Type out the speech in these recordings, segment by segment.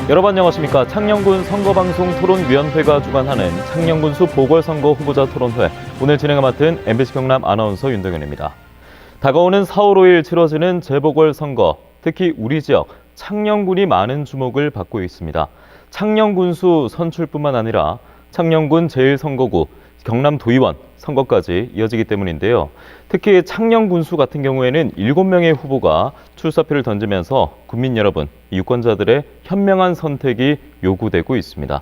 여러분 안녕하십니까. 창녕군 선거방송 토론위원회가 주관하는 창녕군수 보궐선거 후보자 토론회. 오늘 진행을 맡은 MBC 경남 아나운서 윤동현입니다. 다가오는 4월 5일 치러지는 재보궐선거, 특히 우리 지역 창녕군이 많은 주목을 받고 있습니다. 창녕군수 선출뿐만 아니라 창녕군 제1선거구, 경남 도의원 선거까지 이어지기 때문인데요. 특히 창녕군수 같은 경우에는 7명의 후보가 출사표를 던지면서 국민 여러분, 유권자들의 현명한 선택이 요구되고 있습니다.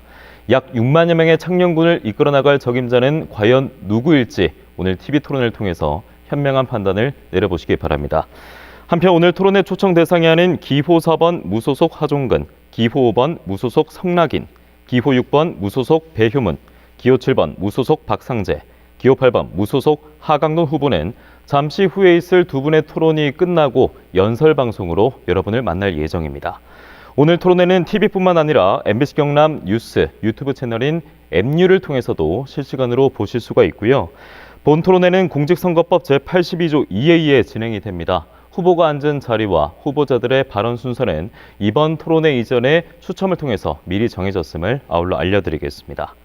약 6만여 명의 창녕군을 이끌어 나갈 적임자는 과연 누구일지 오늘 TV 토론을 통해서 현명한 판단을 내려보시기 바랍니다. 한편 오늘 토론회 초청 대상이 하는 기호 4번 무소속 하종근, 기호 5번 무소속 성낙인, 기호 6번 무소속 배효문, 기호 7번 무소속 박상재, 기호 8번 무소속 하강돈 후보는 잠시 후에 있을 두 분의 토론이 끝나고 연설 방송으로 여러분을 만날 예정입니다. 오늘 토론회는 TV뿐만 아니라 MBC 경남 뉴스, 유튜브 채널인 앱뉴를 통해서도 실시간으로 보실 수가 있고요. 본 토론회는 공직선거법 제82조 2에 의해 진행이 됩니다. 후보가 앉은 자리와 후보자들의 발언 순서는 이번 토론회 이전에 추첨을 통해서 미리 정해졌음을 아울러 알려드리겠습니다.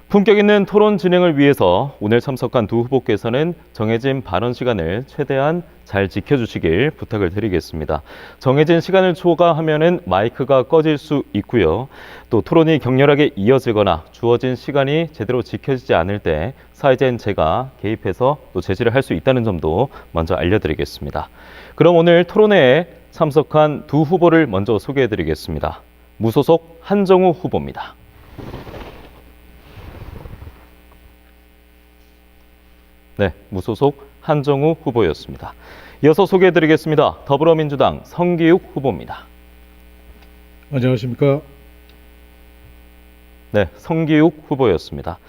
품격 있는 토론 진행을 위해서 오늘 참석한 두 후보께서는 정해진 발언 시간을 최대한 잘 지켜주시길 부탁을 드리겠습니다. 정해진 시간을 초과하면은 마이크가 꺼질 수 있고요. 또 토론이 격렬하게 이어지거나 주어진 시간이 제대로 지켜지지 않을 때 사회자인 제가 개입해서 또 제지를 할 수 있다는 점도 먼저 알려드리겠습니다. 그럼 오늘 토론회에 참석한 두 후보를 먼저 소개해드리겠습니다. 무소속 한정우 후보입니다. 네, 무소속 한정우 후보였습니다. 이어서 소개해드리겠습니다. 더불어민주당 성기욱 후보입니다. 안녕하십니까. 네, 성기욱 후보였습니다.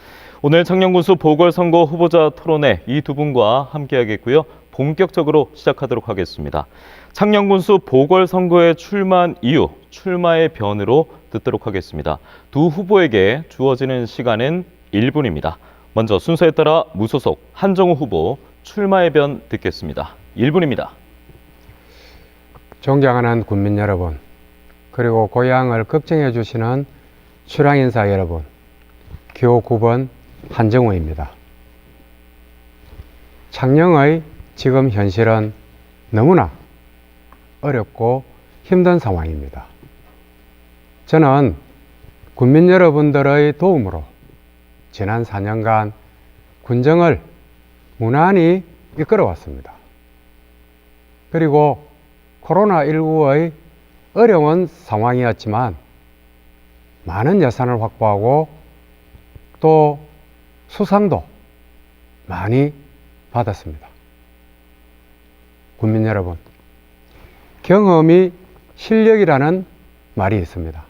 오늘 창녕군수 보궐선거 후보자 토론회 이 두 분과 함께하겠고요. 본격적으로 시작하도록 하겠습니다. 창녕군수 보궐선거에 출마한 이유, 출마의 변으로 듣도록 하겠습니다. 두 후보에게 주어지는 시간은 1분입니다. 먼저 순서에 따라 무소속 한정우 후보 출마의 변 듣겠습니다. 1분입니다. 존경하는 국민 여러분, 그리고 고향을 걱정해 주시는 출향인사 여러분, 기호 9번 한정우입니다. 창녕의 지금 현실은 너무나 어렵고 힘든 상황입니다. 저는 국민 여러분들의 도움으로 지난 4년간 군정을 무난히 이끌어왔습니다. 그리고 코로나19의 어려운 상황이었지만 많은 예산을 확보하고 또 수상도 많이 받았습니다. 국민 여러분, 경험이 실력이라는 말이 있습니다.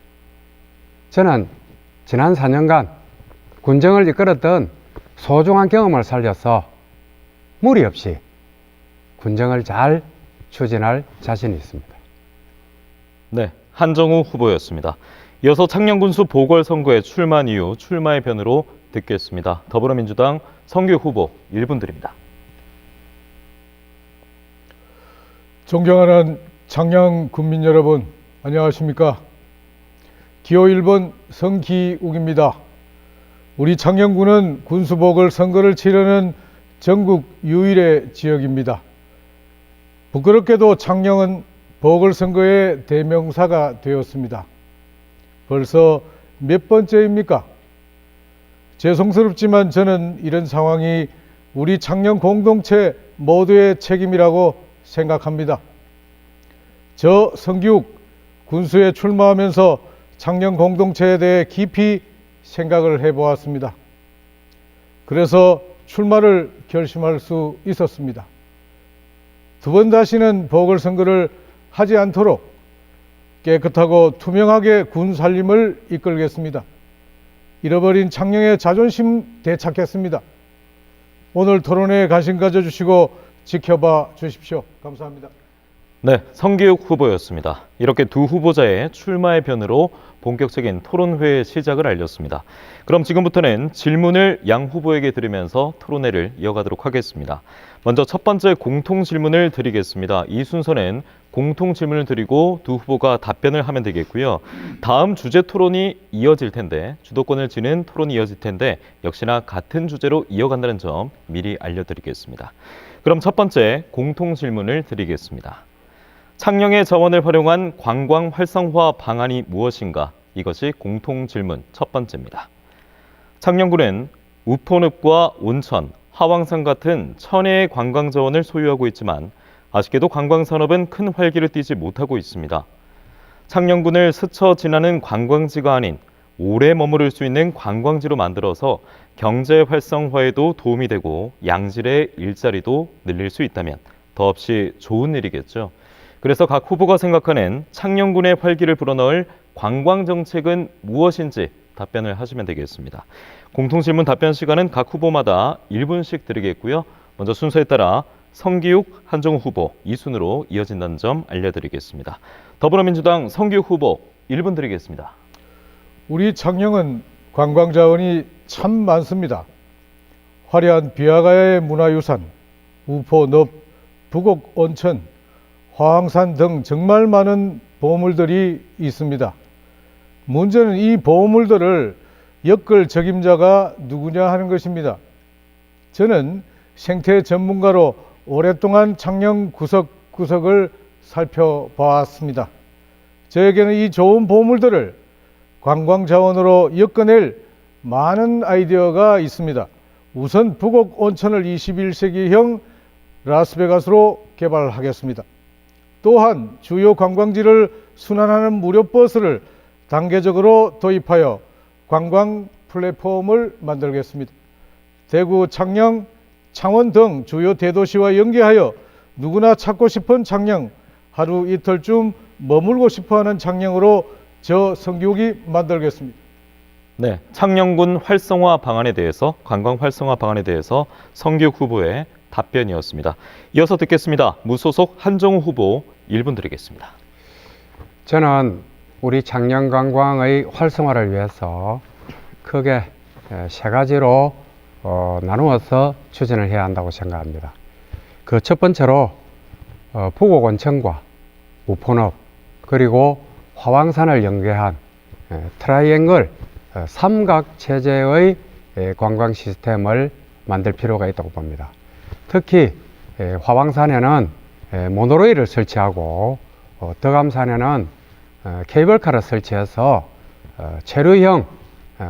저는 지난 4년간 군정을 이끌었던 소중한 경험을 살려서 무리 없이 군정을 잘 추진할 자신이 있습니다. 네, 한정우 후보였습니다. 이어서 창녕군수 보궐선거에 출마한 이유, 출마의 변으로 듣겠습니다. 더불어민주당 성기욱 후보 1분 드립니다. 존경하는 창녕 국민 여러분, 안녕하십니까. 기호 1번 성기욱입니다. 우리 창녕군은 군수보궐선거를 치르는 전국 유일의 지역입니다. 부끄럽게도 창녕은 보궐선거의 대명사가 되었습니다. 벌써 몇 번째입니까? 죄송스럽지만 저는 이런 상황이 우리 창녕 공동체 모두의 책임이라고 생각합니다. 저 성기욱 군수에 출마하면서 창녕 공동체에 대해 깊이 생각을 해보았습니다. 그래서 출마를 결심할 수 있었습니다. 두 번 다시는 보궐선거를 하지 않도록 깨끗하고 투명하게 군 살림을 이끌겠습니다. 잃어버린 창녕의 자존심 되찾겠습니다. 오늘 토론회에 관심 가져주시고 지켜봐 주십시오. 감사합니다. 네, 성기욱 후보였습니다. 이렇게 두 후보자의 출마의 변으로 본격적인 토론회의 시작을 알렸습니다. 그럼 지금부터는 질문을 양 후보에게 들으면서 토론회를 이어가도록 하겠습니다. 먼저 첫 번째 공통 질문을 드리겠습니다. 이 순서는 공통 질문을 드리고 두 후보가 답변을 하면 되겠고요. 다음 주제 토론이 이어질 텐데, 주도권을 쥐는 토론이 이어질 텐데 역시나 같은 주제로 이어간다는 점 미리 알려드리겠습니다. 그럼 첫 번째 공통 질문을 드리겠습니다. 창녕의 자원을 활용한 관광 활성화 방안이 무엇인가? 이것이 공통 질문 첫 번째입니다. 창녕군은 우포늪과 온천, 하왕산 같은 천혜의 관광 자원을 소유하고 있지만 아쉽게도 관광산업은 큰 활기를 띠지 못하고 있습니다. 창녕군을 스쳐 지나는 관광지가 아닌 오래 머무를 수 있는 관광지로 만들어서 경제 활성화에도 도움이 되고 양질의 일자리도 늘릴 수 있다면 더없이 좋은 일이겠죠. 그래서 각 후보가 생각하는 창녕군의 활기를 불어넣을 관광 정책은 무엇인지 답변을 하시면 되겠습니다. 공통질문 답변 시간은 각 후보마다 1분씩 드리겠고요. 먼저 순서에 따라 성기욱, 한정우 후보 이 순으로 이어진다는 점 알려드리겠습니다. 더불어민주당 성기욱 후보 1분 드리겠습니다. 우리 창녕은 관광 자원이 참 많습니다. 화려한 비아가야의 문화유산, 우포늪, 부곡 온천, 화왕산 등 정말 많은 보물들이 있습니다. 문제는 이 보물들을 엮을 적임자가 누구냐 하는 것입니다. 저는 생태 전문가로 오랫동안 창녕 구석구석을 살펴보았습니다. 저에게는 이 좋은 보물들을 관광 자원으로 엮어낼 많은 아이디어가 있습니다. 우선 부곡 온천을 21세기형 라스베가스로 개발하겠습니다. 또한 주요 관광지를 순환하는 무료 버스를 단계적으로 도입하여 관광 플랫폼을 만들겠습니다. 대구, 창녕, 창원 등 주요 대도시와 연계하여 누구나 찾고 싶은 창녕, 하루 이틀쯤 머물고 싶어하는 창녕으로 저 성기욱이 만들겠습니다. 네, 창녕군 활성화 방안에 대해서, 관광 활성화 방안에 대해서 성기욱 후보의 답변이었습니다. 이어서 듣겠습니다. 무소속 한정우 후보 1분 드리겠습니다. 저는 우리 창녕 관광의 활성화를 위해서 크게 세 가지로 나누어서 추진을 해야 한다고 생각합니다. 그 첫 번째로 부곡 온천과 우포늪 그리고 화왕산을 연계한 트라이앵글 삼각 체제의 관광 시스템을 만들 필요가 있다고 봅니다. 특히 화왕산에는 모노레일을 설치하고 덕암산에는 케이블카를 설치해서 체류형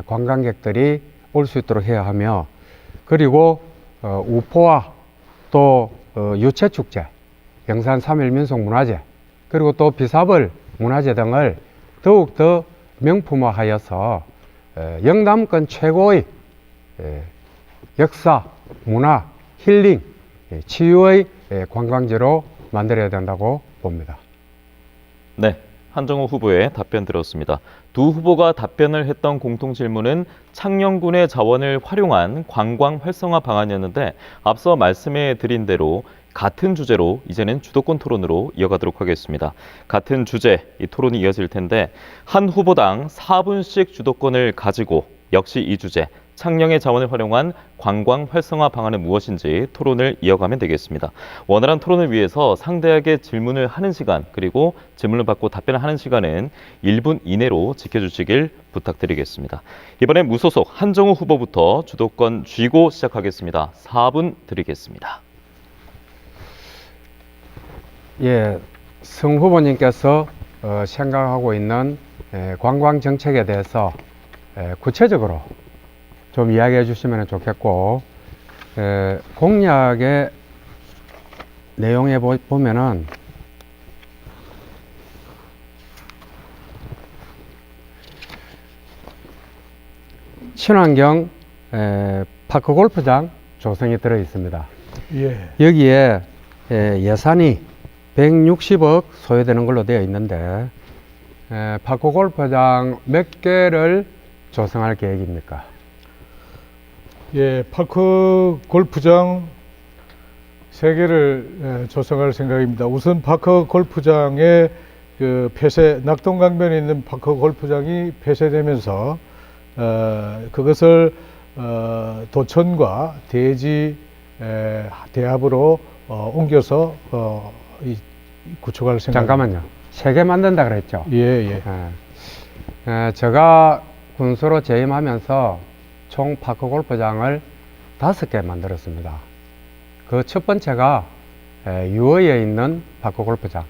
관광객들이 올 수 있도록 해야 하며, 그리고 우포와 또 유채축제, 영산 3일 민속문화제, 그리고 또 비사벌 문화제 등을 더욱더 명품화하여서 영남권 최고의 역사, 문화, 힐링, 치유의 관광지로 만들어야 된다고 봅니다. 네, 한정우 후보의 답변 들었습니다. 두 후보가 답변을 했던 공통 질문은 창녕군의 자원을 활용한 관광 활성화 방안이었는데, 앞서 말씀해 드린 대로 같은 주제로 이제는 주도권 토론으로 이어가도록 하겠습니다. 같은 주제, 이 토론이 이어질 텐데 한 후보당 4분씩 주도권을 가지고 역시 이 주제, 창녕의 자원을 활용한 관광 활성화 방안은 무엇인지 토론을 이어가면 되겠습니다. 원활한 토론을 위해서 상대에게 질문을 하는 시간, 그리고 질문을 받고 답변을 하는 시간은 1분 이내로 지켜주시길 부탁드리겠습니다. 이번엔 무소속 한정우 후보부터 주도권 쥐고 시작하겠습니다. 4분 드리겠습니다. 예, 성 후보님께서 생각하고 있는 관광 정책에 대해서 구체적으로 좀 이야기해 주시면 좋겠고, 공약의 내용에 보면은 친환경 파크 골프장 조성이 들어 있습니다. 예. 여기에 예산이 160억 소요되는 걸로 되어 있는데, 파크 골프장 몇 개를 조성할 계획입니까? 예, 파크 골프장 3개를 조성할 생각입니다. 우선 파크 골프장의 그 폐쇄, 낙동강변에 있는 파크 골프장이 폐쇄되면서 그것을 도천과 대지 대합으로 옮겨서 이 구축할 생각? 잠깐만요. 3개 만든다 그랬죠? 예, 예. 제가 군수로 재임하면서 총 파크 골프장을 5개 만들었습니다. 그 첫 번째가 유어에 있는 파크 골프장.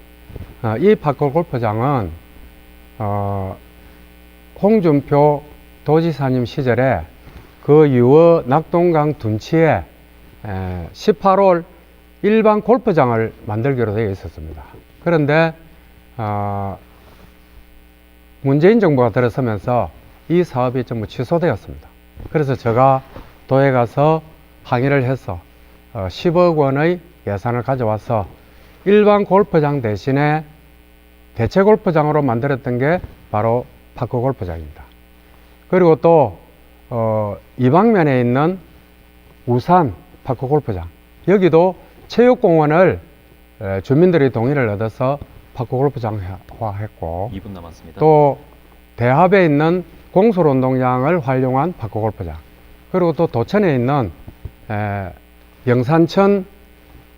이 파크 골프장은 홍준표 도지사님 시절에 그 유어 낙동강 둔치에 18홀 일반 골프장을 만들기로 되어 있었습니다. 그런데 문재인 정부가 들어서면서 이 사업이 전부 취소되었습니다. 그래서 제가 도에 가서 항의를 해서 10억 원의 예산을 가져와서 일반 골프장 대신에 대체 골프장으로 만들었던 게 바로 파크 골프장입니다. 그리고 또 이방면에 있는 우산 파크 골프장, 여기도 체육공원을 주민들이 동의를 얻어서 파크 골프장화했고, 2분 남았습니다. 또 대합에 있는 공설 운동장을 활용한 파크 골프장, 그리고 또 도천에 있는 영산천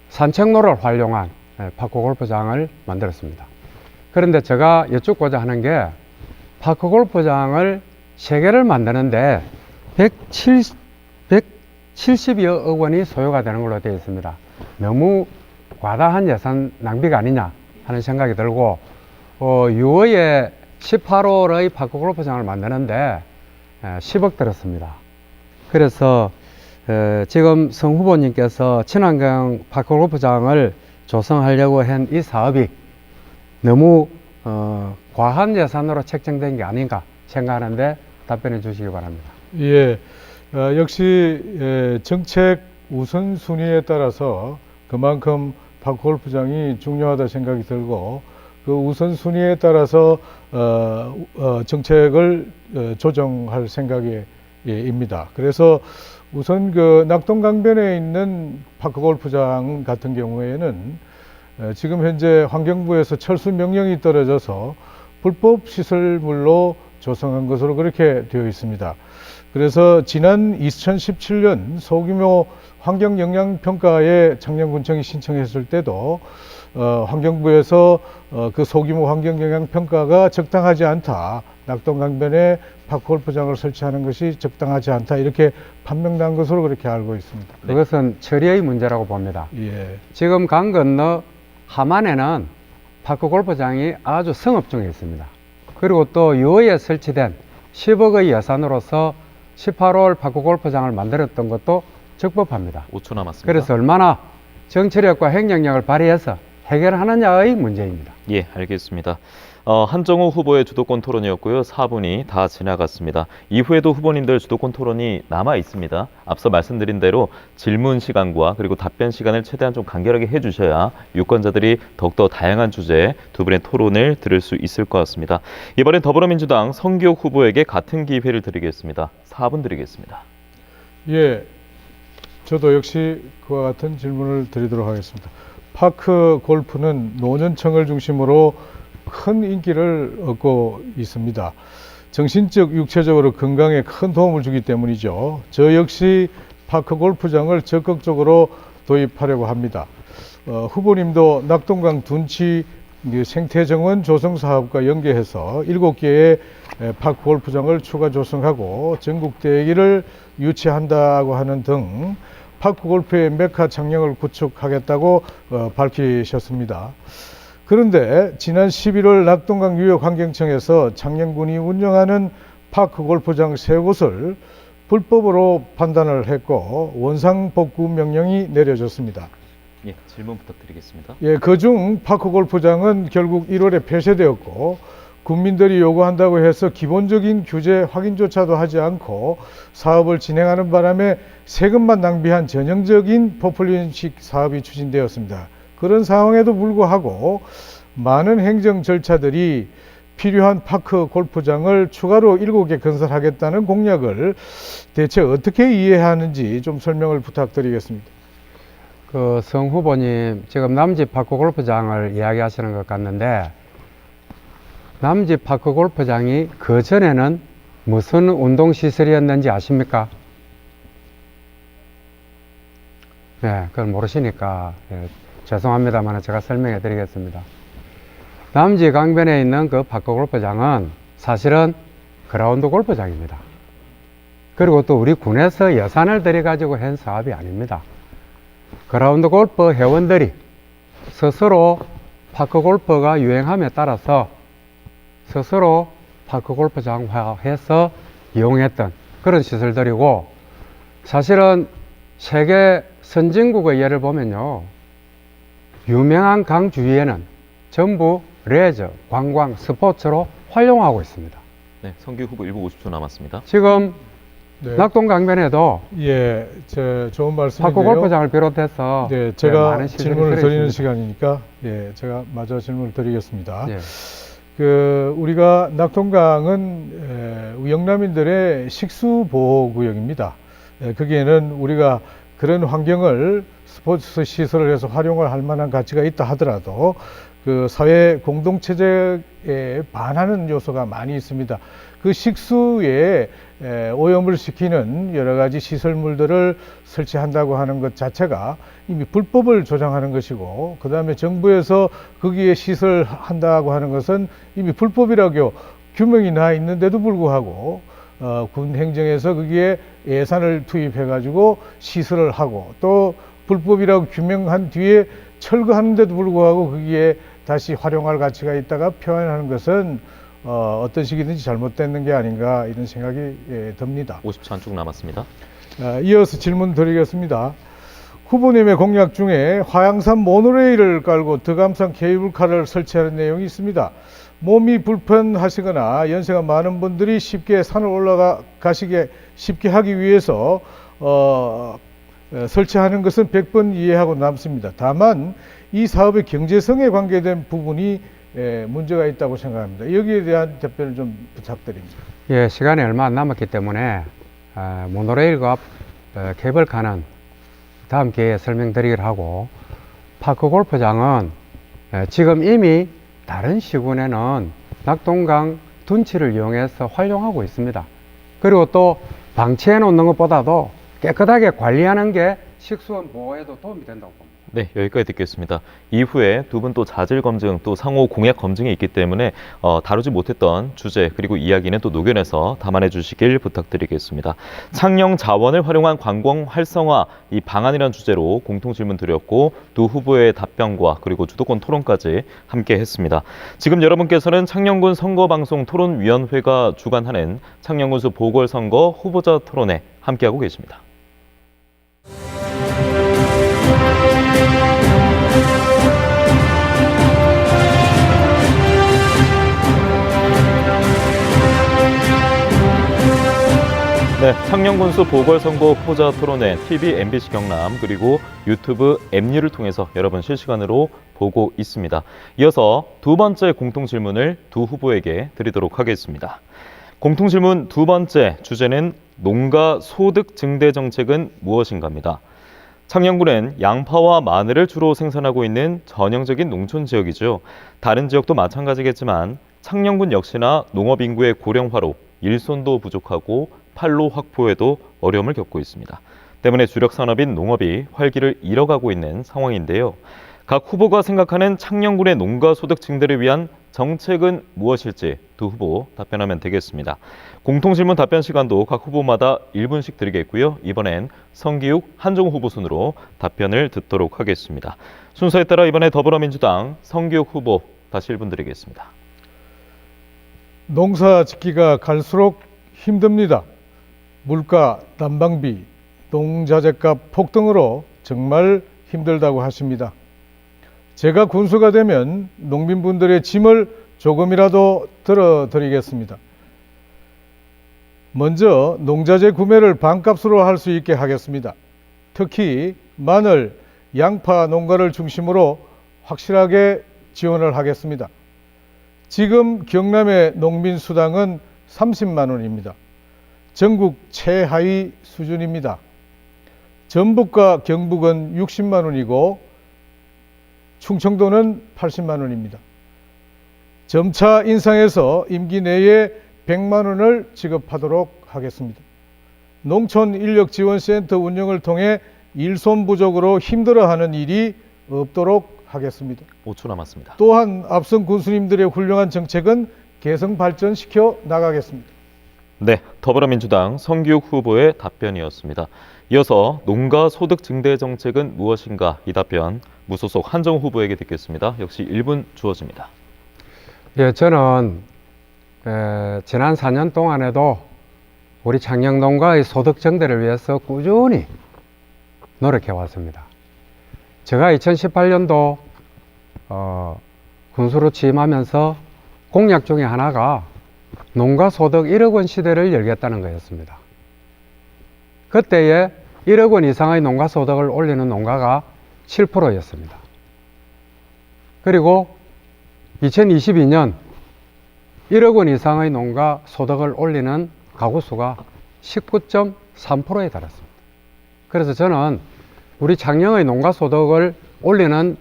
산책로를 활용한 파크 골프장을 만들었습니다. 그런데 제가 여쭙고자 하는 게, 파크 골프장을 3개를 만드는데 170여 억 원이 소요가 되는 걸로 되어 있습니다. 너무 과다한 예산 낭비가 아니냐 하는 생각이 들고, 6월에 18홀의 파크 골프장을 만드는데 10억 들었습니다. 그래서 지금 성 후보님께서 친환경 파크 골프장을 조성하려고 한 이 사업이 너무 과한 예산으로 책정된 게 아닌가 생각하는데 답변해 주시기 바랍니다. 예, 역시 정책 우선순위에 따라서 그만큼 파크 골프장이 중요하다 생각이 들고, 그 우선순위에 따라서 정책을 조정할 생각입니다. 그래서 우선 그 낙동강변에 있는 파크 골프장 같은 경우에는 지금 현재 환경부에서 철수 명령이 떨어져서 불법 시설물로 조성한 것으로 그렇게 되어 있습니다. 그래서 지난 2017년 소규모 환경영향평가에 창녕군청이 신청했을 때도 환경부에서 그 소규모 환경영향평가가 적당하지 않다, 낙동강변에 파크 골프장을 설치하는 것이 적당하지 않다, 이렇게 판명난 것으로 그렇게 알고 있습니다. 그것은 처리의 문제라고 봅니다. 예. 지금 강 건너 함안에는 파크 골프장이 아주 성업 중에 있습니다. 그리고 또 유어에 설치된 10억의 예산으로서 18홀 파크 골프장을 만들었던 것도 적법합니다. 5초 남았습니다. 그래서 얼마나 정치력과 행정력을 발휘해서 해결하느냐의 문제입니다. 예, 알겠습니다. 한정우 후보의 주도권 토론이었고요. 4분이 다 지나갔습니다. 이후에도 후보님들 주도권 토론이 남아 있습니다. 앞서 말씀드린 대로 질문 시간과 그리고 답변 시간을 최대한 좀 간결하게 해주셔야 유권자들이 더욱더 다양한 주제의 두 분의 토론을 들을 수 있을 것 같습니다. 이번엔 더불어민주당 성기욱 후보에게 같은 기회를 드리겠습니다. 4분 드리겠습니다. 예, 저도 역시 그와 같은 질문을 드리도록 하겠습니다. 파크 골프는 노년층을 중심으로 큰 인기를 얻고 있습니다. 정신적, 육체적으로 건강에 큰 도움을 주기 때문이죠. 저 역시 파크 골프장을 적극적으로 도입하려고 합니다. 후보님도 낙동강 둔치 생태정원 조성 사업과 연계해서 7개의 파크 골프장을 추가 조성하고 전국 대회를 유치한다고 하는 등 파크 골프의 메카 창녕을 구축하겠다고 밝히셨습니다. 그런데 지난 11월 낙동강 유역환경청에서 창녕군이 운영하는 파크 골프장 3곳을 불법으로 판단을 했고 원상복구 명령이 내려졌습니다. 예, 질문 부탁드리겠습니다. 예, 그중 파크 골프장은 결국 1월에 폐쇄되었고, 국민들이 요구한다고 해서 기본적인 규제 확인조차도 하지 않고 사업을 진행하는 바람에 세금만 낭비한 전형적인 포퓰리즘식 사업이 추진되었습니다. 그런 상황에도 불구하고 많은 행정 절차들이 필요한 파크 골프장을 추가로 7개 건설하겠다는 공약을 대체 어떻게 이해하는지 좀 설명을 부탁드리겠습니다. 성 후보님, 지금 남지 파크 골프장을 이야기하시는 것 같는데, 남지 파크 골프장이 그 전에는 무슨 운동시설이었는지 아십니까? 네, 그걸 모르시니까 죄송합니다만 제가 설명해 드리겠습니다. 남지 강변에 있는 그 파크 골프장은 사실은 그라운드 골프장입니다. 그리고 또 우리 군에서 예산을 들여 가지고 한 사업이 아닙니다. 그라운드 골프 회원들이 스스로 파크 골프가 유행함에 따라서 스스로 파크 골프장화해서 이용했던 그런 시설들이고, 사실은 세계 선진국의 예를 보면요, 유명한 강 주위에는 전부 레저, 관광, 스포츠로 활용하고 있습니다. 네, 성규 후보 1분 50초 남았습니다. 지금 네. 낙동강변에도 예, 좋은 말씀인데요. 파크 골프장을 비롯해서 네, 제가 많은 시설이 질문을 드리는 있습니다. 시간이니까 예, 제가 마저 질문을 드리겠습니다. 예. 우리가 낙동강은 영남인들의 식수 보호 구역입니다. 거기에는 우리가 그런 환경을 스포츠 시설을 해서 활용을 할 만한 가치가 있다 하더라도 그 사회 공동체적에 반하는 요소가 많이 있습니다. 그 식수에 오염을 시키는 여러 가지 시설물들을 설치한다고 하는 것 자체가 이미 불법을 조장하는 것이고, 그 다음에 정부에서 거기에 시설한다고 하는 것은 이미 불법이라고 규명이 나 있는데도 불구하고 군 행정에서 거기에 예산을 투입해 가지고 시설을 하고, 또 불법이라고 규명한 뒤에 철거하는데도 불구하고 거기에 다시 활용할 가치가 있다가 표현하는 것은 어떤 식이든지 잘못됐는 게 아닌가, 이런 생각이 듭니다. 50초 안쪽 남았습니다. 이어서 질문 드리겠습니다. 후보님의 공약 중에 화양산 모노레일을 깔고 덕암산 케이블카를 설치하는 내용이 있습니다. 몸이 불편하시거나 연세가 많은 분들이 쉽게 산을 올라가시게 쉽게 하기 위해서 설치하는 것은 100번 이해하고 남습니다. 다만 이 사업의 경제성에 관계된 부분이 문제가 있다고 생각합니다. 여기에 대한 답변을 좀 부탁드립니다. 예, 시간이 얼마 안 남았기 때문에 모노레일과 케이블카는 다음 기회에 설명드리기로 하고, 파크 골프장은 지금 이미 다른 시군에는 낙동강 둔치를 이용해서 활용하고 있습니다. 그리고 또 방치해 놓는 것보다도 깨끗하게 관리하는 게 식수원 보호에도 도움이 된다고 봅니다. 네, 여기까지 듣겠습니다. 이후에 두 분 또 자질 검증, 또 상호 공약 검증이 있기 때문에 다루지 못했던 주제 그리고 이야기는 또 녹여내서 담아내 주시길 부탁드리겠습니다. 창녕 자원을 활용한 관광 활성화, 이 방안이라는 주제로 공통 질문 드렸고, 두 후보의 답변과 그리고 주도권 토론까지 함께 했습니다. 지금 여러분께서는 창녕군 선거방송 토론위원회가 주관하는 창녕군수 보궐선거 후보자 토론회 함께하고 계십니다. 네, 창녕군수 보궐선거 후보자 토론회 TV, MBC 경남 그리고 유튜브 앱뉴를 통해서 여러분 실시간으로 보고 있습니다. 이어서 두 번째 공통질문을 두 후보에게 드리도록 하겠습니다. 공통질문 두 번째 주제는 농가 소득 증대 정책은 무엇인가입니다. 창녕군은 양파와 마늘을 주로 생산하고 있는 전형적인 농촌 지역이죠. 다른 지역도 마찬가지겠지만 창녕군 역시나 농업 인구의 고령화로 일손도 부족하고 판로 확보에도 어려움을 겪고 있습니다. 때문에 주력 산업인 농업이 활기를 잃어가고 있는 상황인데요. 각 후보가 생각하는 창녕군의 농가 소득 증대를 위한 정책은 무엇일지 두 후보 답변하면 되겠습니다. 공통질문 답변 시간도 각 후보마다 1분씩 드리겠고요. 이번엔 성기욱, 한종우 후보 순으로 답변을 듣도록 하겠습니다. 순서에 따라 이번에 더불어민주당 성기욱 후보 다시 1분 드리겠습니다. 농사 짓기가 갈수록 힘듭니다. 물가, 난방비, 농자재값 폭등으로 정말 힘들다고 하십니다. 제가 군수가 되면 농민분들의 짐을 조금이라도 덜어드리겠습니다. 먼저 농자재 구매를 반값으로 할 수 있게 하겠습니다. 특히 마늘, 양파 농가를 중심으로 확실하게 지원을 하겠습니다. 지금 경남의 농민 수당은 30만 원입니다. 전국 최하위 수준입니다. 전북과 경북은 60만 원이고 충청도는 80만 원입니다. 점차 인상해서 임기 내에 100만 원을 지급하도록 하겠습니다. 농촌 인력 지원센터 운영을 통해 일손 부족으로 힘들어하는 일이 없도록 하겠습니다. 5초 남았습니다. 또한 앞선 군수님들의 훌륭한 정책은 개성 발전시켜 나가겠습니다. 네, 더불어민주당 성규욱 후보의 답변이었습니다. 이어서 농가 소득 증대 정책은 무엇인가? 이 답변 무소속 한정우 후보에게 듣겠습니다. 역시 1분 주어집니다. 예, 저는 지난 4년 동안에도 우리 창녕농가의 소득 증대를 위해서 꾸준히 노력해 왔습니다. 제가 2018년도 군수로 취임하면서 공약 중에 하나가 농가 소득 1억 원 시대를 열겠다는 거였습니다. 그때에 1억 원 이상의 농가 소득을 올리는 농가가 7%였습니다. 그리고 2022년 1억 원 이상의 농가 소득을 올리는 가구 수가 19.3%에 달했습니다. 그래서 저는 우리 창녕의 농가 소득을 올리는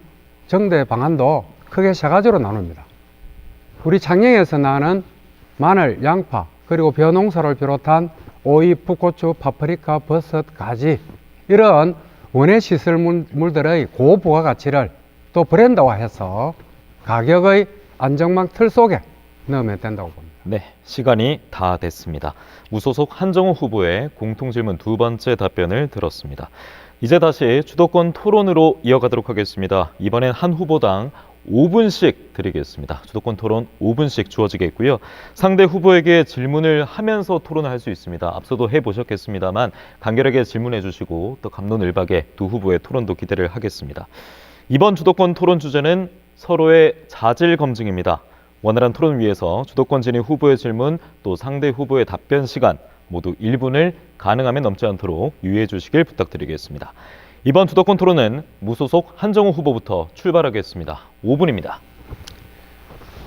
정대 방안도 크게 세 가지로 나눕니다. 우리 창녕에서 나는 마늘, 양파, 그리고 벼농사를 비롯한 오이, 풋고추, 파프리카, 버섯, 가지 이런 원예 시설물들의 고부가가치를 또 브랜드화해서 가격의 안정망 틀 속에 넣으면 된다고 봅니다. 네, 시간이 다 됐습니다. 무소속 한정우 후보의 공통질문 두 번째 답변을 들었습니다. 이제 다시 주도권 토론으로 이어가도록 하겠습니다. 이번엔 한 후보당 5분씩 드리겠습니다. 주도권 토론 5분씩 주어지겠고요. 상대 후보에게 질문을 하면서 토론을 할 수 있습니다. 앞서도 해보셨겠습니다만 간결하게 질문해 주시고 또 갑론을박의 두 후보의 토론도 기대를 하겠습니다. 이번 주도권 토론 주제는 서로의 자질 검증입니다. 원활한 토론을 위해서 주도권 진입 후보의 질문 또 상대 후보의 답변 시간 모두 1분을 가능하면 넘지 않도록 유의해 주시길 부탁드리겠습니다. 이번 주도권 토론은 무소속 한정우 후보부터 출발하겠습니다. 5분입니다.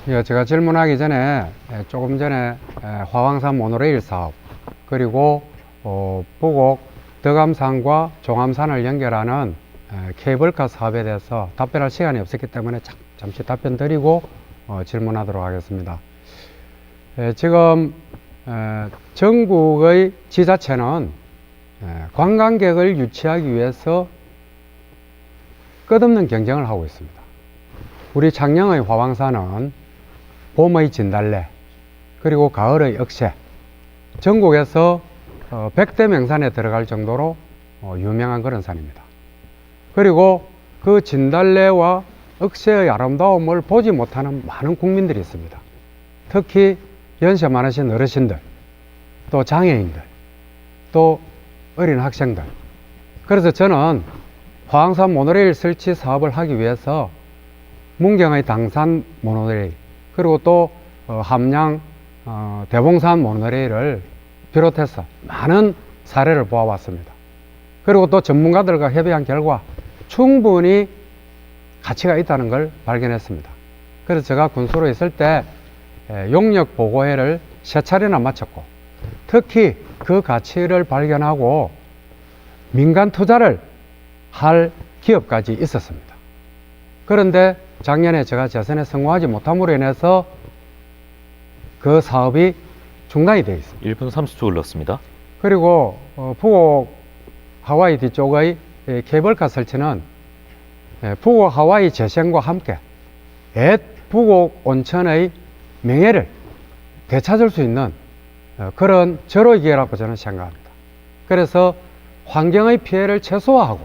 예, 제가 질문하기 전에 조금 전에 화왕산 모노레일 사업 그리고 부곡 덕암산과 종암산을 연결하는 케이블카 사업에 대해서 답변할 시간이 없었기 때문에 잠시 답변 드리고 질문하도록 하겠습니다. 지금 전국의 지자체는 관광객을 유치하기 위해서 끝없는 경쟁을 하고 있습니다. 우리 창녕의 화왕산은 봄의 진달래 그리고 가을의 억새 전국에서 100대 명산에 들어갈 정도로 유명한 그런 산입니다. 그리고 그 진달래와 억새의 아름다움을 보지 못하는 많은 국민들이 있습니다. 특히 연세 많으신 어르신들, 또 장애인들, 또 어린 학생들. 그래서 저는 화왕산 모노레일 설치 사업을 하기 위해서 문경의 당산 모노레일 그리고 또 함양 대봉산 모노레일을 비롯해서 많은 사례를 보아왔습니다. 그리고 또 전문가들과 협의한 결과 충분히 가치가 있다는 걸 발견했습니다. 그래서 제가 군수로 있을 때 용역 보고회를 3차례나 마쳤고 특히 그 가치를 발견하고 민간 투자를 할 기업까지 있었습니다. 그런데 작년에 제가 재선에 성공하지 못함으로 인해서 그 사업이 중단이 되어 있습니다. 1분 30초 흘렀습니다. 그리고 부곡 하와이 뒤쪽의 케이블카 설치는 부곡 하와이 재생과 함께 옛 부곡 온천의 명예를 되찾을 수 있는 그런 절호의 기회라고 저는 생각합니다. 그래서 환경의 피해를 최소화하고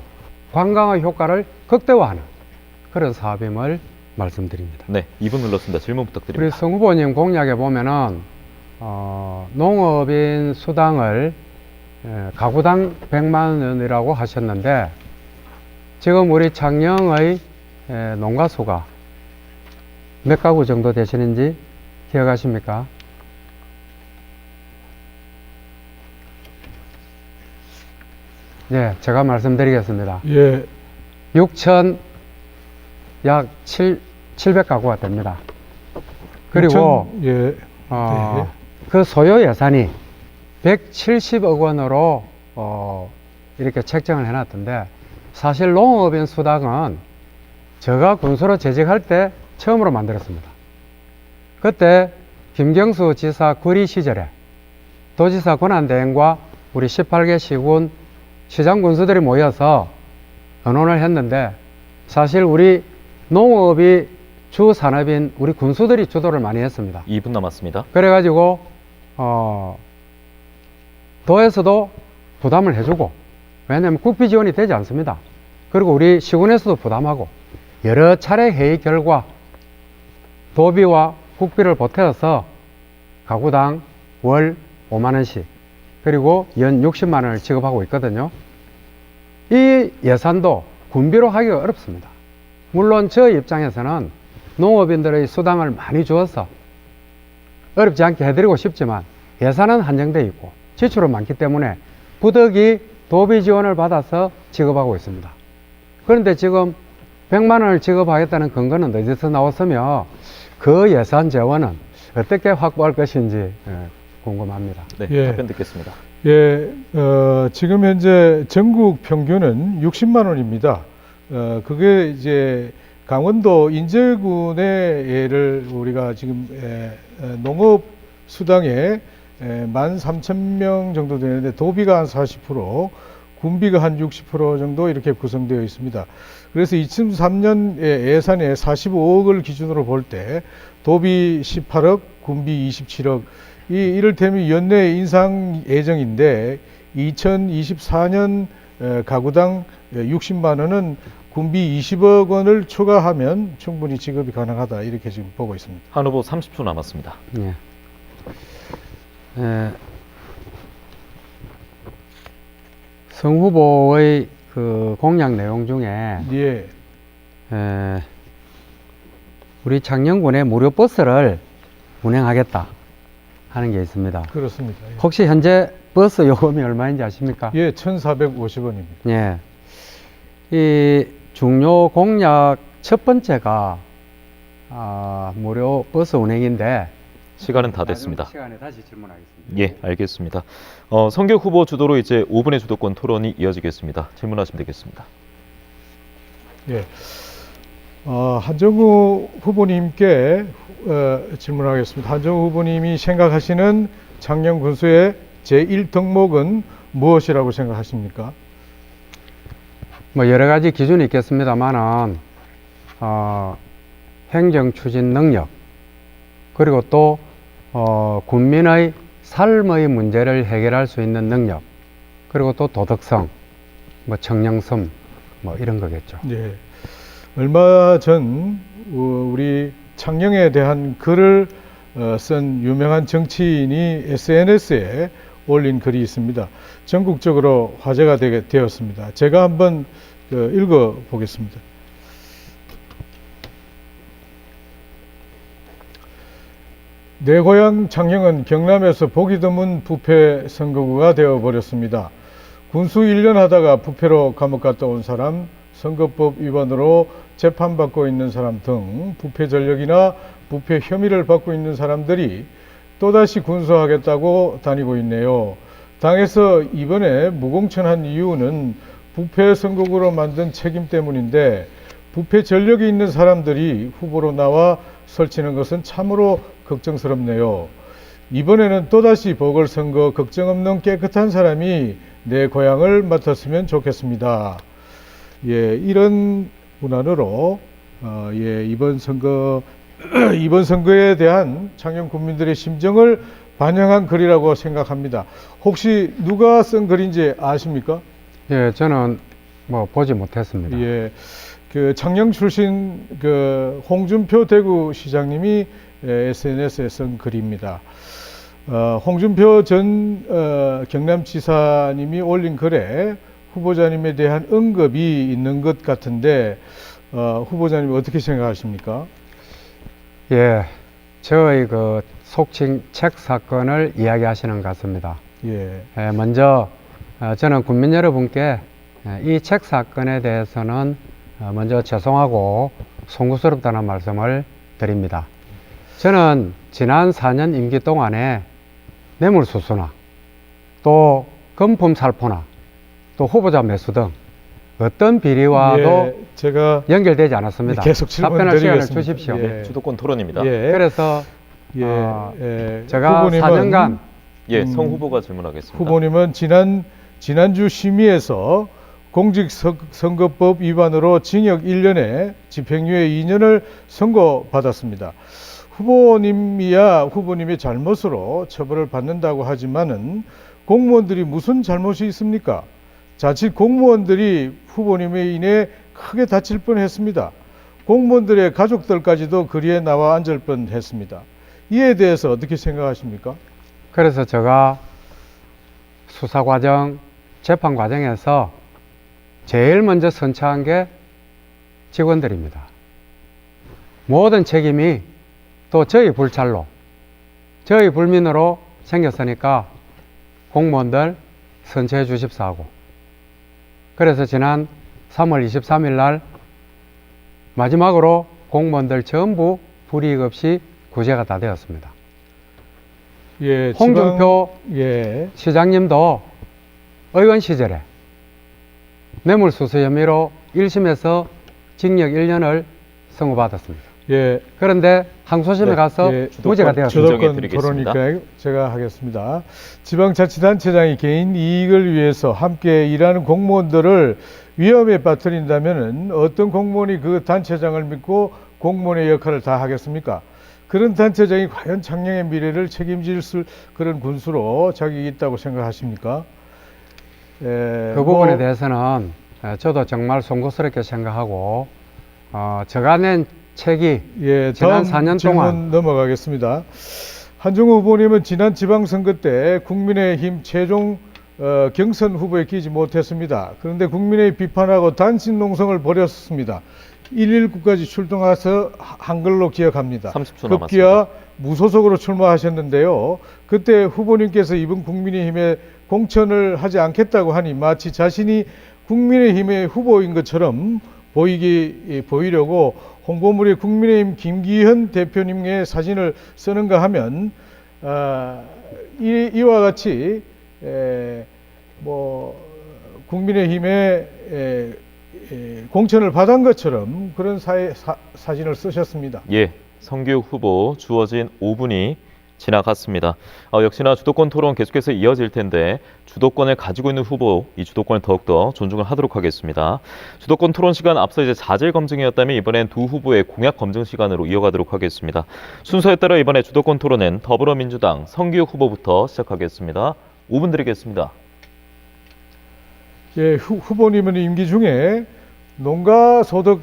관광의 효과를 극대화하는 그런 사업임을 말씀드립니다. 네, 2분 흘렀습니다. 질문 우리 부탁드립니다. 성 후보님 공약에 보면은 농업인 수당을 가구당 100만 원이라고 하셨는데 지금 우리 창녕의 농가수가 몇 가구 정도 되시는지 기억하십니까? 네, 제가 말씀드리겠습니다. 예, 6천 약 700가구가 됩니다. 그리고 예, 그 소요 예산이 170억 원으로 이렇게 책정을 해놨던데 사실 농업인 수당은 제가 군수로 재직할 때 처음으로 만들었습니다. 그때 김경수 지사 구리 시절에 도지사 권한대행과 우리 18개 시군 시장 군수들이 모여서 의논을 했는데 사실 우리 농업이 주 산업인 우리 군수들이 주도를 많이 했습니다. 2분 남았습니다. 그래가지고 도에서도 부담을 해주고, 왜냐하면 국비 지원이 되지 않습니다. 그리고 우리 시군에서도 부담하고, 여러 차례 회의 결과 도비와 국비를 보태어서 가구당 월 5만 원씩, 그리고 연 60만 원을 지급하고 있거든요. 이 예산도 군비로 하기가 어렵습니다. 물론 저 입장에서는 농업인들의 수당을 많이 주어서 어렵지 않게 해드리고 싶지만 예산은 한정되어 있고 지출은 많기 때문에 부득이 도비 지원을 받아서 지급하고 있습니다. 그런데 지금 100만 원을 지급하겠다는 근거는 어디서 나왔으며 그 예산 재원은 어떻게 확보할 것인지 궁금합니다. 네, 예. 답변 듣겠습니다. 예, 지금 현재 전국 평균은 60만 원입니다. 그게 이제 강원도 인제군의 예를 우리가 지금 농업 수당에 13,000명 정도 되는데 도비가 한 40%, 군비가 한 60% 정도 이렇게 구성되어 있습니다. 그래서 2003년 예산에 45억을 기준으로 볼 때 도비 18억, 군비 27억, 이를테면 연내 인상 예정인데 2024년 가구당 60만 원은 군비 20억 원을 추가하면 충분히 지급이 가능하다, 이렇게 지금 보고 있습니다. 한 후보 30초 남았습니다. 예. 성 후보의 그 공약 내용 중에 예, 우리 창녕군에 무료 버스를 운행하겠다 하는 게 있습니다. 그렇습니다. 혹시 현재 버스 요금이 얼마인지 아십니까? 예, 1,450원입니다. 예. 이 중요 공약 첫 번째가 무료 버스 운행인데 시간은 다 됐습니다. 시간에 다시 질문하겠습니다. 예, 알겠습니다. 성격 후보 주도로 이제 5분의 주도권 토론이 이어지겠습니다. 질문하시면 되겠습니다. 예, 한정우 후보님께 질문하겠습니다. 한정우 후보님이 생각하시는 창녕군수의 제1덕목은 무엇이라고 생각하십니까? 뭐 여러 가지 기준이 있겠습니다만은 행정 추진 능력, 그리고 또 군민의 삶의 문제를 해결할 수 있는 능력, 그리고 또 도덕성, 뭐 청량성, 뭐 이런 거겠죠. 예, 얼마 전 우리 창녕에 대한 글을 쓴 유명한 정치인이 SNS에 올린 글이 있습니다. 전국적으로 화제가 되었습니다. 제가 한번 읽어 보겠습니다. 내 고향 창녕은 경남에서 보기 드문 부패 선거구가 되어버렸습니다. 군수 1년 하다가 부패로 감옥 갔다 온 사람, 선거법 위반으로 재판받고 있는 사람 등 부패 전력이나 부패 혐의를 받고 있는 사람들이 또다시 군수하겠다고 다니고 있네요. 당에서 이번에 무공천한 이유는 부패 선거구로 만든 책임 때문인데 부패 전력이 있는 사람들이 후보로 나와 설치는 것은 참으로 걱정스럽네요. 이번에는 또다시 보궐선거 걱정 없는 깨끗한 사람이 내 고향을 맡았으면 좋겠습니다. 예, 이런 문안으로 이번 선거에 대한 창녕 국민들의 심정을 반영한 글이라고 생각합니다. 혹시 누가 쓴 글인지 아십니까? 예, 저는 뭐 보지 못했습니다. 예, 그 창녕 출신 그 홍준표 대구시장님이 SNS에 쓴 글입니다. 홍준표 전 경남지사님이 올린 글에 후보자님에 대한 언급이 있는 것 같은데 후보자님 어떻게 생각하십니까? 예, 저의 그 속칭 책 사건을 이야기하시는 것 같습니다. 예, 먼저 저는 국민 여러분께 이 책 사건에 대해서는 먼저 죄송하고 송구스럽다는 말씀을 드립니다. 저는 지난 4년 임기 동안에 뇌물수수나 또 금품 살포나 또 후보자 매수 등 어떤 비리와도 예, 제가 연결되지 않았습니다. 계속 답변할 시간을 질문드리겠습니다. 주십시오. 예. 주도권 토론입니다. 예, 그래서 제가 후보님은 4년간 예, 성 후보가 질문하겠습니다. 후보님은 지난주 심의에서 공직선거법 위반으로 징역 1년에 집행유예 2년을 선고받았습니다. 후보님이야 후보님의 잘못으로 처벌을 받는다고 하지만은 공무원들이 무슨 잘못이 있습니까? 자칫 공무원들이 후보님에 인해 크게 다칠 뻔했습니다. 공무원들의 가족들까지도 거리에 나와 앉을 뻔했습니다. 이에 대해서 어떻게 생각하십니까? 그래서 제가 수사 과정, 재판 과정에서 제일 먼저 선처한 게 직원들입니다. 모든 책임이 또 저희 불찰로, 저희 불민으로 생겼으니까 공무원들 선처해 주십사 하고, 그래서 지난 3월 23일 날 마지막으로 공무원들 전부 불이익 없이 구제가 다 되었습니다. 예, 홍준표 예. 시장님도 의원 시절에 뇌물수수 혐의로 1심에서 징역 1년을 선고받았습니다. 예. 그런데 항소심에 네, 가서 예, 무죄가 되었습니다. 주도권 드리겠습니다. 토론이니까 제가 하겠습니다. 지방자치단체장이 개인 이익을 위해서 함께 일하는 공무원들을 위험에 빠뜨린다면 어떤 공무원이 그 단체장을 믿고 공무원의 역할을 다 하겠습니까? 그런 단체장이 과연 창녕의 미래를 책임질 그런 군수로 자격이 있다고 생각하십니까? 그 부분에 대해서는 저도 정말 송구스럽게 생각하고 제가 낸 책이 예, 지난 다음 4년 질문 동안 넘어가겠습니다. 한종우 후보님은 지난 지방선거 때 국민의힘 최종 경선 후보에 끼지 못했습니다. 그런데 국민의 비판하고 단신 농성을 벌였습니다. 119까지 출동해서 한글로 기억합니다. 30초 급기야 남았습니다. 무소속으로 출마하셨는데요. 그때 후보님께서 이번 국민의힘에 공천을 하지 않겠다고 하니 마치 자신이 국민의힘의 후보인 것처럼 보이려고 홍보물에 국민의힘 김기현 대표님의 사진을 쓰는가 하면 이와 같이 국민의힘의 공천을 받은 것처럼 그런 사진을 쓰셨습니다. 예, 성규 후보 주어진 5분이 지나갔습니다. 역시나 주도권 토론 계속해서 이어질 텐데 주도권을 가지고 있는 후보, 이 주도권을 더욱더 존중을 하도록 하겠습니다. 주도권 토론 시간 앞서 이제 자질 검증이었다면 이번엔 두 후보의 공약 검증 시간으로 이어가도록 하겠습니다. 순서에 따라 이번에 주도권 토론은 더불어민주당 성규 후보부터 시작하겠습니다. 5분 드리겠습니다. 예, 후보님은 임기 중에 농가 소득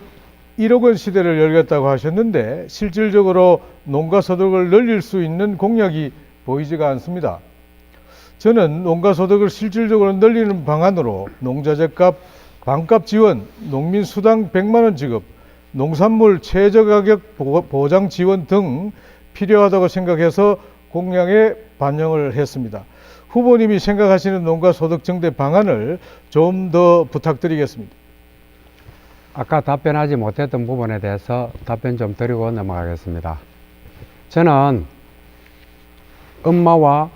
1억 원 시대를 열겠다고 하셨는데 실질적으로 농가 소득을 늘릴 수 있는 공약이 보이지가 않습니다. 저는 농가 소득을 실질적으로 늘리는 방안으로 농자재값 반값 지원, 농민 수당 100만 원 지급, 농산물 최저가격 보장 지원 등 필요하다고 생각해서 공약에 반영을 했습니다. 후보님이 생각하시는 농가 소득 증대 방안을 좀 더 부탁드리겠습니다. 아까 답변하지 못했던 부분에 대해서 답변 좀 드리고 넘어가겠습니다. 저는 엄마와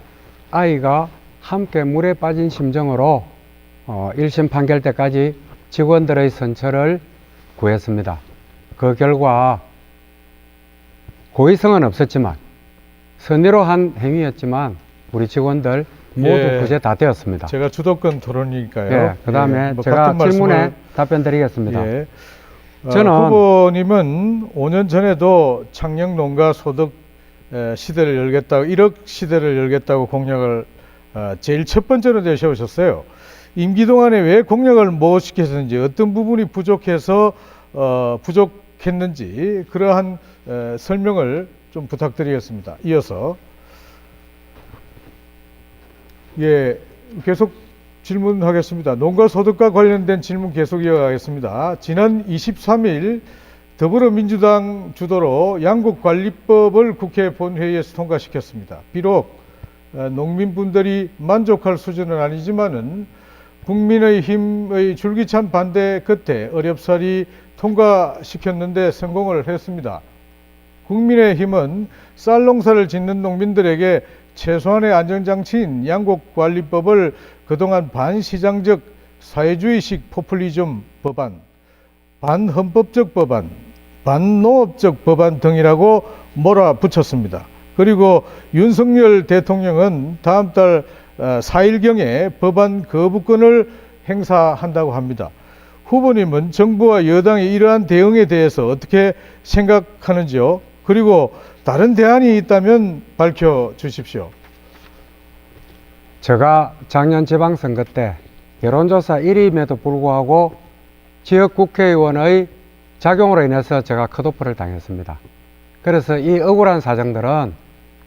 아이가 함께 물에 빠진 심정으로 1심 판결 때까지 직원들의 선처를 구했습니다. 그 결과 고의성은 없었지만 선의로 한 행위였지만 우리 직원들 모두 예, 구제 다 되었습니다. 제가 주도권 토론이니까요. 예, 그 다음에 제가 질문에 답변 드리겠습니다. 예. 저는 후보님은 5년 전에도 창녕 농가 소득 시대를 열겠다고 1억 시대를 열겠다고 공약을 제일 첫 번째로 내세우셨어요. 임기 동안에 왜 공약을 못 지켰는지 어떤 부분이 부족했는지 그러한 설명을 좀 부탁드리겠습니다. 이어서 예, 계속 질문하겠습니다. 농가 소득과 관련된 질문 계속 이어가겠습니다. 지난 23일 더불어민주당 주도로 양국관리법을 국회 본회의에서 통과시켰습니다. 비록 농민분들이 만족할 수준은 아니지만은 국민의힘의 줄기찬 반대 끝에 어렵사리 통과시켰는데 성공을 했습니다. 국민의힘은 쌀 농사를 짓는 농민들에게 최소한의 안전장치인 양곡관리법을 그동안 반시장적 사회주의식 포퓰리즘 법안, 반헌법적 법안, 반농업적 법안 등이라고 몰아붙였습니다. 그리고 윤석열 대통령은 다음 달 4일경에 법안 거부권을 행사한다고 합니다. 후보님은 정부와 여당의 이러한 대응에 대해서 어떻게 생각하는지요? 그리고 다른 대안이 있다면 밝혀 주십시오. 제가 작년 지방선거 때 여론조사 1위임에도 불구하고 지역 국회의원의 작용으로 인해서 제가 컷오프를 당했습니다. 그래서 이 억울한 사정들은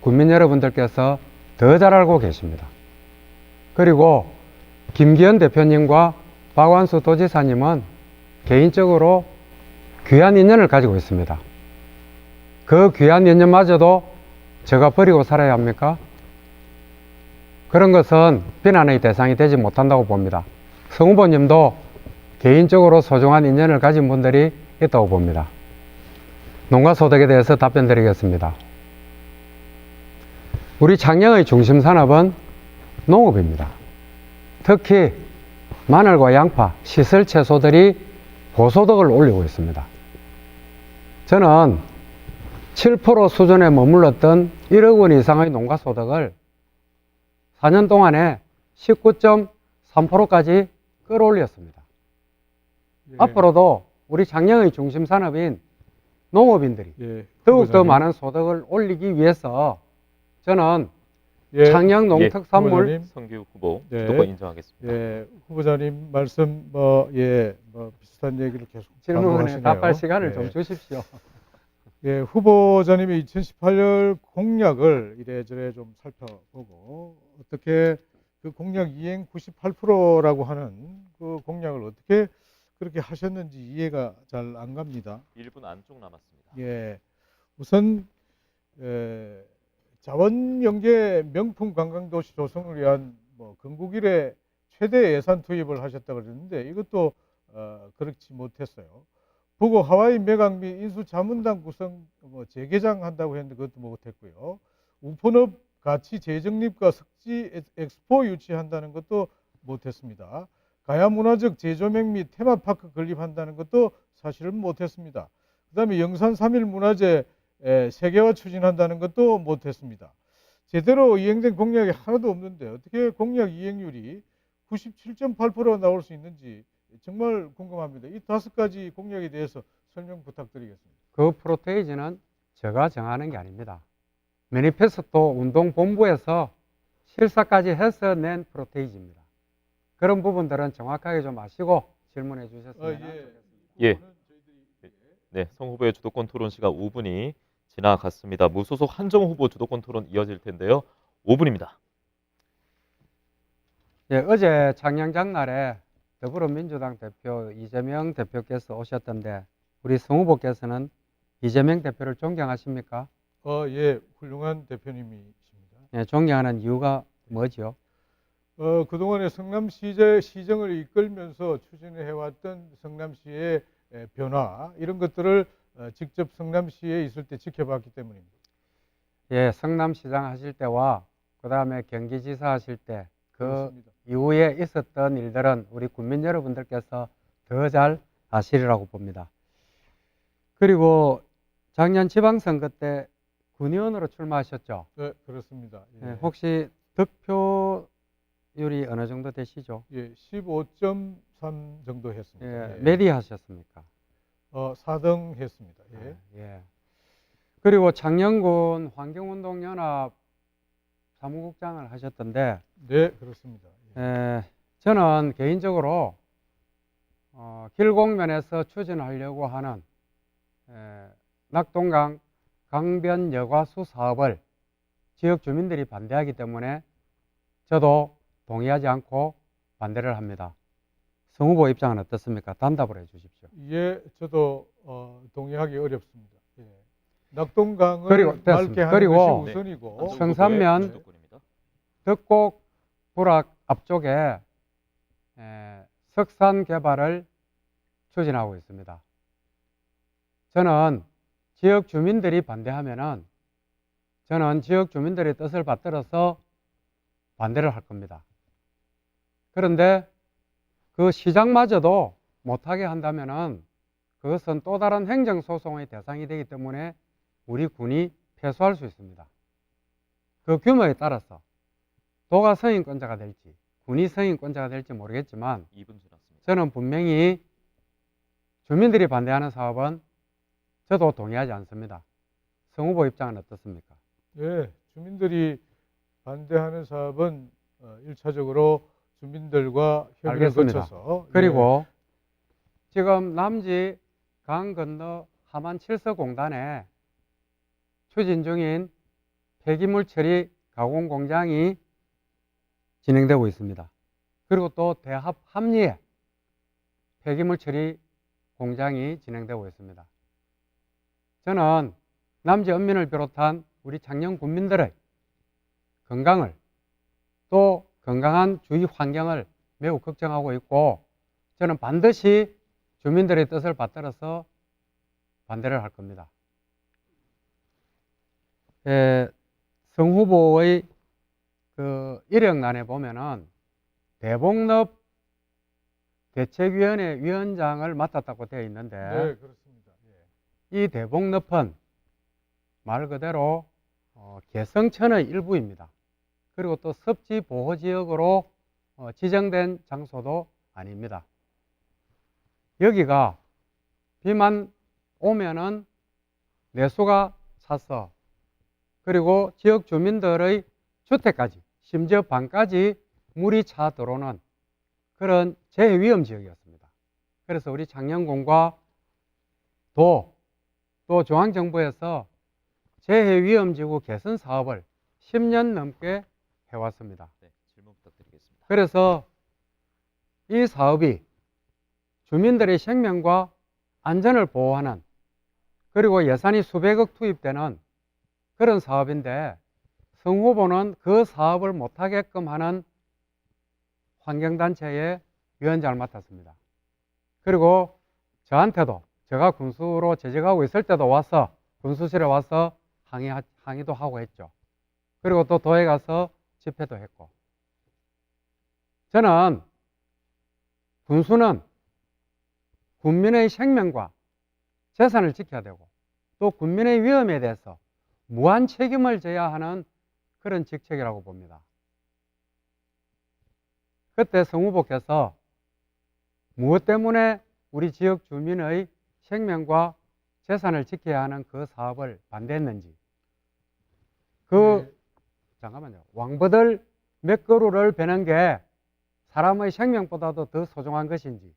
국민 여러분들께서 더 잘 알고 계십니다. 그리고 김기현 대표님과 박완수 도지사님은 개인적으로 귀한 인연을 가지고 있습니다. 그 귀한 인연마저도 제가 버리고 살아야 합니까? 그런 것은 비난의 대상이 되지 못한다고 봅니다. 성 후보님도 개인적으로 소중한 인연을 가진 분들이 있다고 봅니다. 농가소득에 대해서 답변드리겠습니다. 우리 창녕의 중심 산업은 농업입니다. 특히 마늘과 양파, 시설 채소들이 고소득을 올리고 있습니다. 저는 7% 수준에 머물렀던 1억 원 이상의 농가소득을 4년 동안에 19.3%까지 끌어올렸습니다. 예. 앞으로도 우리 창녕의 중심 산업인 농업인들이 예, 더욱더 후보자님. 많은 소득을 올리기 위해서 저는 예, 창녕 농특산물 후보자님. 성규 후보 네. 주도권 인정하겠습니다. 예, 후보자님 말씀 비슷한 얘기를 계속 질문에 반복하시네요. 답할 시간을 예. 좀 주십시오. 예, 후보자님의 2018년 공약을 이래저래 좀 살펴보고 어떻게 그 공약 이행 98%라고 하는 그 공약을 어떻게 그렇게 하셨는지 이해가 잘 안 갑니다. 1분 안쪽 남았습니다. 예, 우선 자원연계 명품 관광도시 조성을 위한 건국 이래 최대 예산 투입을 하셨다고 그랬는데 이것도 그렇지 못했어요. 북어 하와이 매각 및 인수 자문단 구성 재개장한다고 했는데 그것도 못했고요. 우폰업 가치 재정립과 석지 엑스포 유치한다는 것도 못했습니다. 가야 문화적 재조명 및 테마파크 건립한다는 것도 사실은 못했습니다. 그 다음에 영산 3일 문화재 세계화 추진한다는 것도 못했습니다. 제대로 이행된 공약이 하나도 없는데 어떻게 공약 이행률이 97.8% 나올 수 있는지 정말 궁금합니다. 이 5가지 공약에 대해서 설명 부탁드리겠습니다. 그 프로테이지는 제가 정하는 게 아닙니다. 매니페스토 운동본부에서 실사까지 해서 낸 프로테이지입니다. 그런 부분들은 정확하게 좀 아시고 질문해 주셨으면 좋겠습니다. 예. 네, 성 후보의 주도권 토론 시간 5분이 지나갔습니다. 무소속 한정 후보 주도권 토론 이어질 텐데요. 5분입니다. 예, 어제 창녕장날에 더불어민주당 대표 이재명 대표께서 오셨던데 우리 성 후보께서는 이재명 대표를 존경하십니까? 예, 훌륭한 대표님이십니다. 예, 존경하는 이유가 뭐죠? 그동안에 성남시정을 이끌면서 추진해 왔던 성남시의 변화 이런 것들을 직접 성남시에 있을 때 지켜봤기 때문입니다. 예, 성남시장 하실 때와 그 다음에 경기지사 하실 때 그 그렇습니다. 이후에 있었던 일들은 우리 국민 여러분들께서 더 잘 아시리라고 봅니다. 그리고 작년 지방선거 때 군의원으로 출마하셨죠? 네, 그렇습니다. 예. 예, 혹시 득표율이 어느 정도 되시죠? 예, 15.3 정도 했습니다. 예, 예. 몇 위 하셨습니까? 4등 했습니다. 예. 아, 예. 그리고 창녕군 환경운동연합 사무국장을 하셨던데 네, 그렇습니다. 예. 저는 개인적으로 길공면에서 추진하려고 하는 낙동강 강변 여과수 사업을 지역 주민들이 반대하기 때문에 저도 동의하지 않고 반대를 합니다. 성 후보 입장은 어떻습니까? 단답을 해 주십시오. 예, 저도 동의하기 어렵습니다. 예. 낙동강을 그리고 맑게 됐습니다. 하는 그리고 것이 우선이고 한정 성산면 후보의 주도권입니다. 덕곡 불악 앞쪽에 석산 개발을 추진하고 있습니다. 저는 지역 주민들이 반대하면은 저는 지역 주민들의 뜻을 받들어서 반대를 할 겁니다. 그런데 그 시장마저도 못하게 한다면은 그것은 또 다른 행정소송의 대상이 되기 때문에 우리 군이 패소할 수 있습니다. 그 규모에 따라서 도가 성인권자가 될지 군의 승인권자가 될지 모르겠지만 2분 지났습니다. 저는 분명히 주민들이 반대하는 사업은 저도 동의하지 않습니다. 성 후보 입장은 어떻습니까? 예, 주민들이 반대하는 사업은 1차적으로 주민들과 협의를 알겠습니다. 거쳐서 그리고 지금 남지 강 건너 하만 칠서공단에 추진 중인 폐기물 처리 가공 공장이 진행되고 있습니다. 그리고 또 대합 합리에 폐기물 처리 공장이 진행되고 있습니다. 저는 남지 언민을 비롯한 우리 창녕 군민들의 건강을 또 건강한 주위 환경을 매우 걱정하고 있고 저는 반드시 주민들의 뜻을 받들어서 반대를 할 겁니다. 성 후보의 그 이력란에 보면은 대복립 대책위원회 위원장을 맡았다고 되어 있는데 네, 그렇습니다. 예. 이 대복립은 말 그대로 개성천의 일부입니다. 그리고 또 습지 보호 지역으로 지정된 장소도 아닙니다. 여기가 비만 오면은 내수가 차서 그리고 지역 주민들의 주택까지 심지어 방까지 물이 차 들어오는 그런 재해위험 지역이었습니다. 그래서 우리 창녕군과 또 중앙정부에서 재해위험지구 개선 사업을 10년 넘게 해왔습니다. 네, 질문 부탁드리겠습니다. 그래서 이 사업이 주민들의 생명과 안전을 보호하는 그리고 예산이 수백억 투입되는 그런 사업인데 성 후보는 그 사업을 못하게끔 하는 환경단체의 위원장을 맡았습니다. 그리고 저한테도 제가 군수로 재직하고 있을 때도 와서 군수실에 와서 항의도 하고 했죠. 그리고 또 도에 가서 집회도 했고 저는 군수는 국민의 생명과 재산을 지켜야 되고 또 국민의 위험에 대해서 무한 책임을 져야 하는 그런 직책이라고 봅니다. 그때 성 후보께서 무엇 때문에 우리 지역 주민의 생명과 재산을 지켜야 하는 그 사업을 반대했는지 잠깐만요. 왕버들 몇 그루를 베는 게 사람의 생명보다도 더 소중한 것인지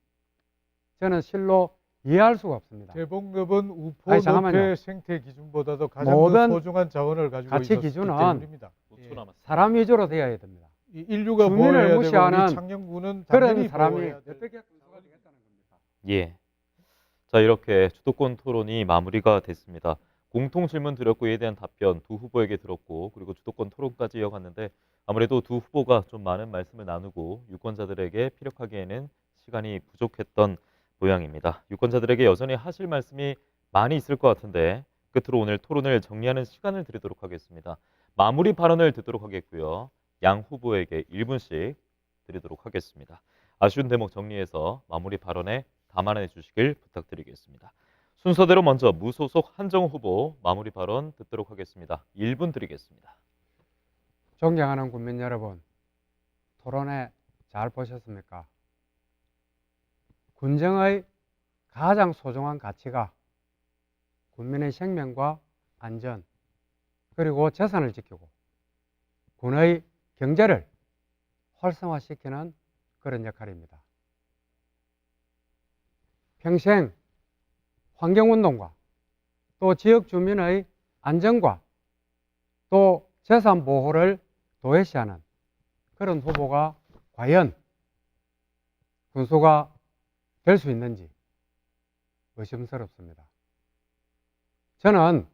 저는 실로 이해할 수가 없습니다. 대복립은 우포 아니, 잠깐만요. 늪의 생태 기준보다도 가장 모든 더 소중한 자원을 가지고 가치 있었기 기준은 때문입니다. 5초 예. 남았습니다. 사람 위주로 되어야 됩니다. 이 인류가 주민을 보호해야 되고 무시하는 우리 창녕군은 그런 당연히 사람이 보호해야 될 어떻게 군수가 되겠다는 겁니까? 예. 자, 이렇게 주도권 토론이 마무리가 됐습니다. 공통 질문 드렸고 이에 대한 답변 두 후보에게 들었고 그리고 주도권 토론까지 이어갔는데 아무래도 두 후보가 좀 많은 말씀을 나누고 유권자들에게 피력하기에는 시간이 부족했던 모양입니다. 유권자들에게 여전히 하실 말씀이 많이 있을 것 같은데 끝으로 오늘 토론을 정리하는 시간을 드리도록 하겠습니다. 마무리 발언을 듣도록 하겠고요. 양 후보에게 1분씩 드리도록 하겠습니다. 아쉬운 대목 정리해서 마무리 발언에 담아내 주시길 부탁드리겠습니다. 순서대로 먼저 무소속 한정우 후보 마무리 발언 듣도록 하겠습니다. 1분 드리겠습니다. 존경하는 국민 여러분, 토론회 잘 보셨습니까? 군정의 가장 소중한 가치가 국민의 생명과 안전 그리고 재산을 지키고 군의 경제를 활성화시키는 그런 역할입니다. 평생 환경운동과 또 지역 주민의 안전과 또 재산 보호를 도외시하는 그런 후보가 과연 군수가 될 수 있는지 의심스럽습니다. 저는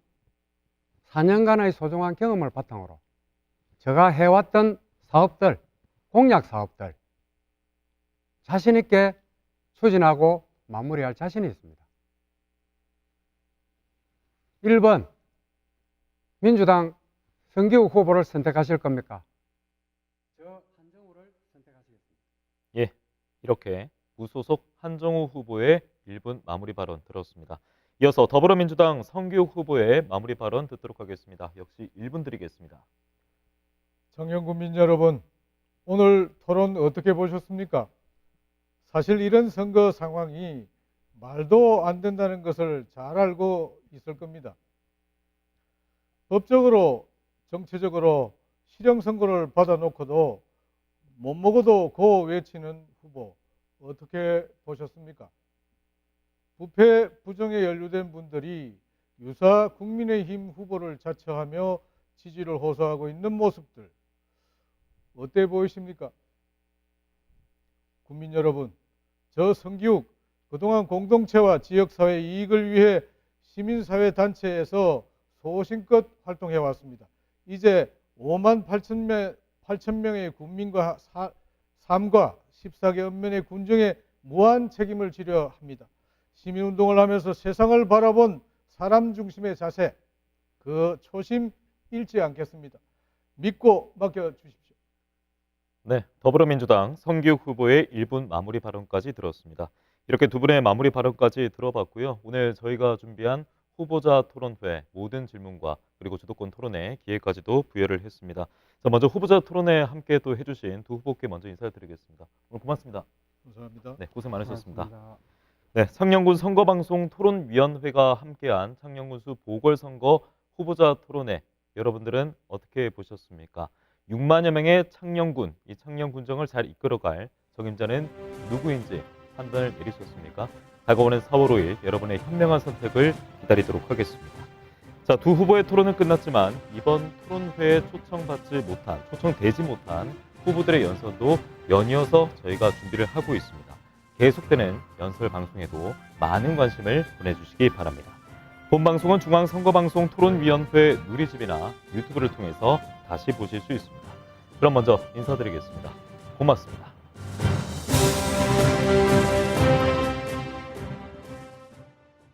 4년간의 소중한 경험을 바탕으로 제가 해왔던 사업들, 공약 사업들 자신 있게 추진하고 마무리할 자신이 있습니다. 1번 민주당 성기욱 후보를 선택하실 겁니까? 저 한정우를 선택하시겠습니다. 예, 이렇게 무소속 한정우 후보의 1분 마무리 발언 들었습니다. 이어서 더불어민주당 성기욱 후보의 마무리 발언 듣도록 하겠습니다. 역시 1분 드리겠습니다. 청년국민 여러분, 오늘 토론 어떻게 보셨습니까? 사실 이런 선거 상황이 말도 안 된다는 것을 잘 알고 있을 겁니다. 법적으로, 정치적으로 실형 선고를 받아놓고도 못 먹어도 고 외치는 후보 어떻게 보셨습니까? 부패 부정에 연루된 분들이 유사 국민의힘 후보를 자처하며 지지를 호소하고 있는 모습들 어때 보이십니까? 국민 여러분, 저 성기욱 그동안 공동체와 지역사회 이익을 위해 시민사회 단체에서 소신껏 활동해 왔습니다. 이제 5만 8천 명의 국민과 삶과 14개 읍면의 군정에 무한 책임을 지려 합니다. 시민운동을 하면서 세상을 바라본 사람 중심의 자세, 그 초심 잃지 않겠습니다. 믿고 맡겨주십시오. 네, 더불어민주당 성기욱 후보의 1분 마무리 발언까지 들었습니다. 이렇게 두 분의 마무리 발언까지 들어봤고요. 오늘 저희가 준비한 후보자 토론회 모든 질문과 그리고 주도권 토론회 기회까지도 부여를 했습니다. 자, 먼저 후보자 토론회 함께 또 해주신 두 후보께 먼저 인사드리겠습니다. 오늘 고맙습니다. 감사합니다. 네, 고생 많으셨습니다. 고맙습니다. 네, 창녕군 선거방송 토론위원회가 함께한 창녕군수 보궐선거 후보자 토론회 여러분들은 어떻게 보셨습니까? 6만여 명의 창녕군, 이 창녕군정을 잘 이끌어갈 적임자는 누구인지 판단을 내리셨습니까? 다가오는 4월 5일 여러분의 현명한 선택을 기다리도록 하겠습니다. 자, 두 후보의 토론은 끝났지만 이번 토론회에 초청되지 못한 후보들의 연설도 연이어서 저희가 준비를 하고 있습니다. 계속되는 연설 방송에도 많은 관심을 보내주시기 바랍니다. 본 방송은 중앙선거방송 토론위원회 누리집이나 유튜브를 통해서 다시 보실 수 있습니다. 그럼 먼저 인사드리겠습니다. 고맙습니다.